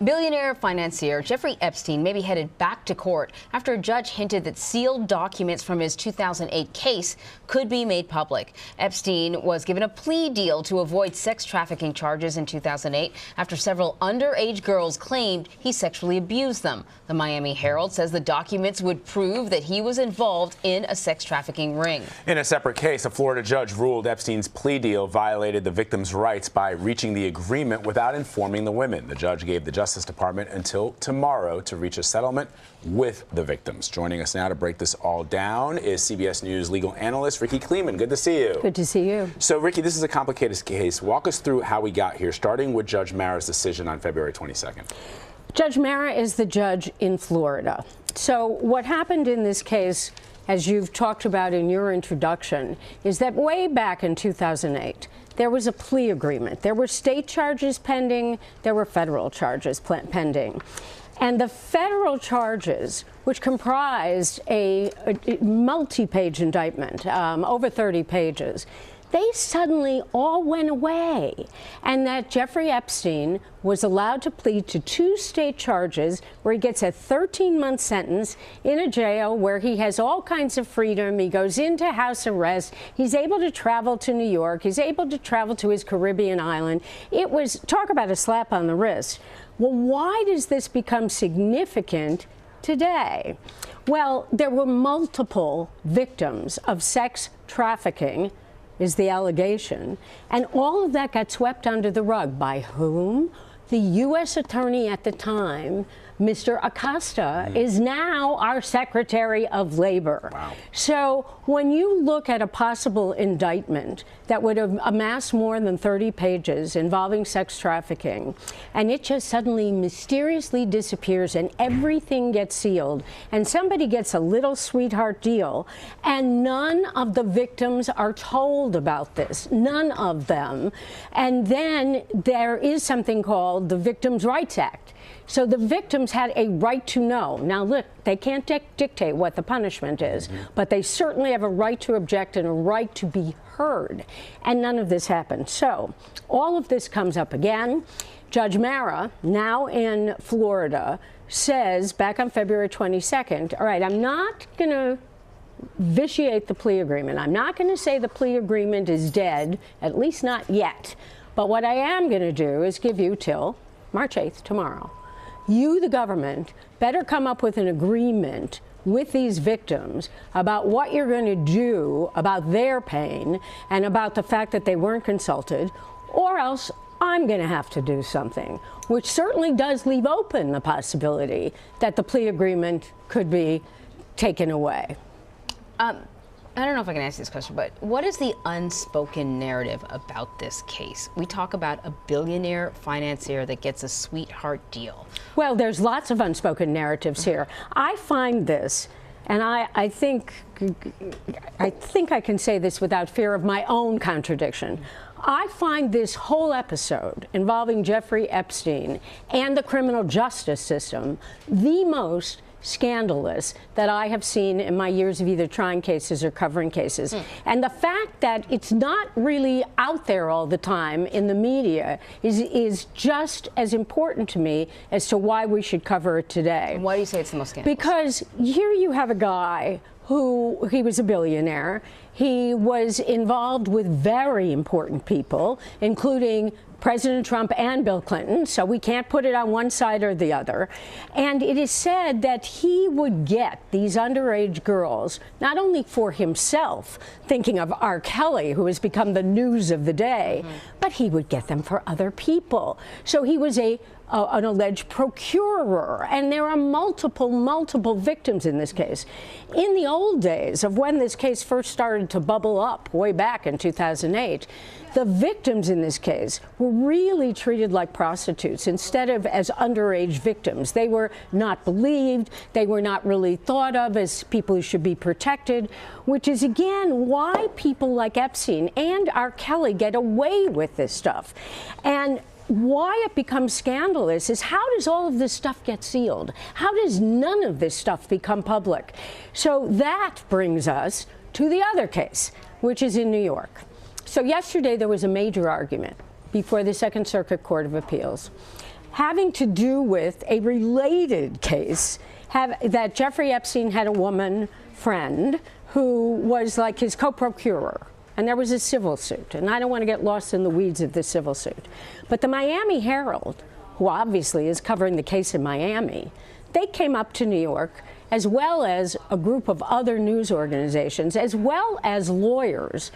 Billionaire financier Jeffrey Epstein may be headed back to court after a judge hinted that sealed documents from his 2008 case could be made public. Epstein was given a plea deal to avoid sex trafficking charges in 2008 after several underage girls claimed he sexually abused them. The Miami Herald says the documents would prove that he was involved in a sex trafficking ring. In a separate case, a Florida judge ruled Epstein's plea deal violated the victims' rights by reaching the agreement without informing the women. The judge gave the Justice Department until tomorrow to reach a settlement with the victims. Joining us now to break this all down is CBS News legal analyst Rikki Klieman. Good to see you. Good to see you. So, Rikki, this is a complicated case. Walk us through how we got here, starting with Judge Mara's decision on February 22nd. Judge Mara is the judge in Florida. So what happened in this case, as you've talked about in your introduction, is that way back in 2008, there was a plea agreement. There were state charges pending. There were federal charges pending. And the federal charges, which comprised a multi-page indictment, over 30 pages, they suddenly all went away, and that Jeffrey Epstein was allowed to plead to 2 state charges where he gets a 13-month sentence in a jail where he has all kinds of freedom. He goes into house arrest. He's able to travel to New York. He's able to travel to his Caribbean island. It was, talk about a slap on the wrist. Well, why does this become significant today? Well, there were multiple victims of sex trafficking, is the allegation, and all of that got swept under the rug. By whom? The U.S. attorney at the time, Mr. Acosta, is now our Secretary of Labor. Wow. So when you look at a possible indictment that would have amassed more than 30 pages involving sex trafficking, and it just suddenly mysteriously disappears and everything gets sealed, and somebody gets a little sweetheart deal, and none of the victims are told about this, none of them, and then there is something called the Victims' Rights Act. So the victims had a right to know. Now, look, they can't dictate what the punishment is, but they certainly have a right to object and a right to be heard. And none of this happened. So all of this comes up again. Judge Mara, now in Florida, says back on February 22nd, all right, I'm not going to vitiate the plea agreement. I'm not going to say the plea agreement is dead, at least not yet. But what I am going to do is give you till March 8th, tomorrow. You, the government, better come up with an agreement with these victims about what you're going to do about their pain and about the fact that they weren't consulted, or else I'm going to have to do something, which certainly does leave open the possibility that the plea agreement could be taken away. I don't know if I can ask this question, but what is the unspoken narrative about this case? We talk about a billionaire financier that gets a sweetheart deal. Well, there's lots of unspoken narratives here. I find this, and I think I can say this without fear of my own contradiction. I find this whole episode involving Jeffrey Epstein and the criminal justice system the most scandalous that I have seen in my years of either trying cases or covering cases. And the fact that it's not really out there all the time in the media is just as important to me as to why we should cover it today. And why do you say it's the most scandalous? Because here you have a guy who, he was a billionaire. He was involved with very important people, including President Trump and Bill Clinton, so we can't put it on one side or the other. And it is said that he would get these underage girls, not only for himself, thinking of R. Kelly, who has become the news of the day, but he would get them for other people. So he was an alleged procurer, and there are multiple victims in this case. In the old days of when this case first started to bubble up way back in 2008, the victims in this case were really treated like prostitutes instead of as underage victims. They were not believed. They were not really thought of as people who should be protected, which is, again, why people like Epstein and R. Kelly get away with this stuff. And why it becomes scandalous is, how does all of this stuff get sealed? How does none of this stuff become public? So that brings us to the other case, which is in New York. So yesterday there was a major argument before the Second Circuit Court of Appeals. having to do with a related case that Jeffrey Epstein had a woman friend who was like his co-procurer. And there was a civil suit. And I don't want to get lost in the weeds of the civil suit. But the Miami Herald, who obviously is covering the case in Miami, they came up to New York, as well as a group of other news organizations, as well as lawyers,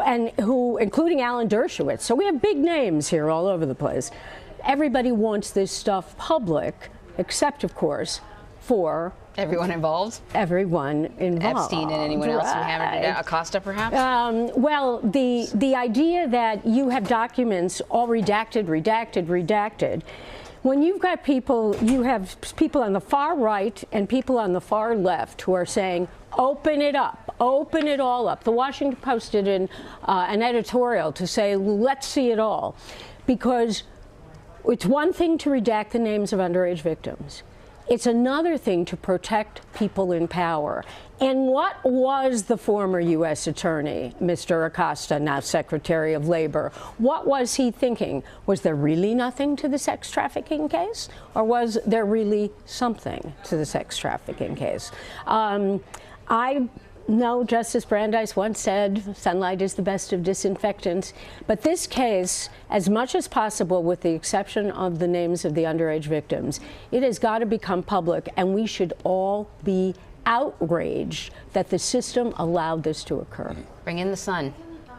and who, including Alan Dershowitz. So we have big names here all over the place. Everybody wants this stuff public, except, of course, for everyone involved? Everyone involved. Epstein and anyone else who hammered it out. Acosta, perhaps? Well, the idea that you have documents all redacted. When you've got people, you have people on the far right and people on the far left who are saying, open it up, open it all up. The Washington Post did an editorial to say, let's see it all. Because it's one thing to redact the names of underage victims. It's another thing to protect people in power. And what was the former U.S. attorney, Mr. Acosta, now Secretary of Labor, what was he thinking? Was there really nothing to the sex trafficking case? Or was there really something to the sex trafficking case? I know Justice Brandeis once said sunlight is the best of disinfectants, but this case, as much as possible with the exception of the names of the underage victims, it has got to become public, and we should all be outraged that the system allowed this to occur. Bring in the sun.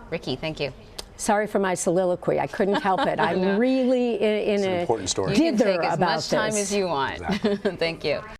Rikki, thank you. Sorry for my soliloquy. I couldn't help it. I'm really in an important story. dither You can take as about much time as you want. Exactly. Thank you.